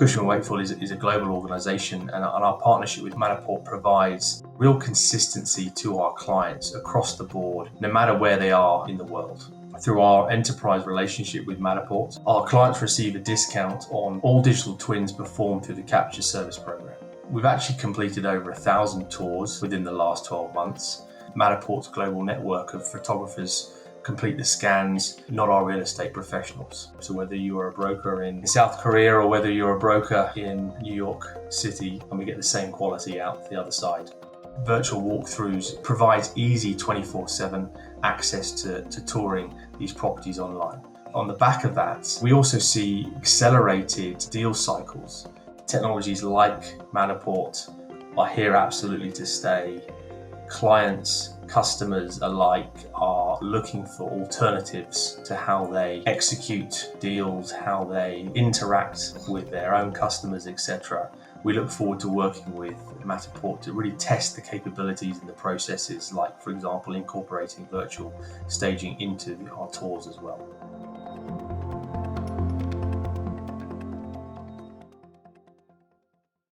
Cushman Wakefield is a global organisation, and our partnership with Matterport provides real consistency to our clients across the board, no matter where they are in the world. Through our enterprise relationship with Matterport, our clients receive a discount on all digital twins performed through the Capture Service program. We've actually completed over 1,000 tours within the last 12 months. Matterport's global network of photographers complete the scans, not our real estate professionals. So whether you are a broker in South Korea or whether you're a broker in New York City, and we get the same quality out the other side. Virtual walkthroughs provides easy 24/7 access to touring these properties online. On the back of that, we also see accelerated deal cycles. Technologies like Matterport are here absolutely to stay. Clients, customers alike are looking for alternatives to how they execute deals, how they interact with their own customers, etc. We look forward to working with Matterport to really test the capabilities and the processes, like, for example, incorporating virtual staging into our tours as well.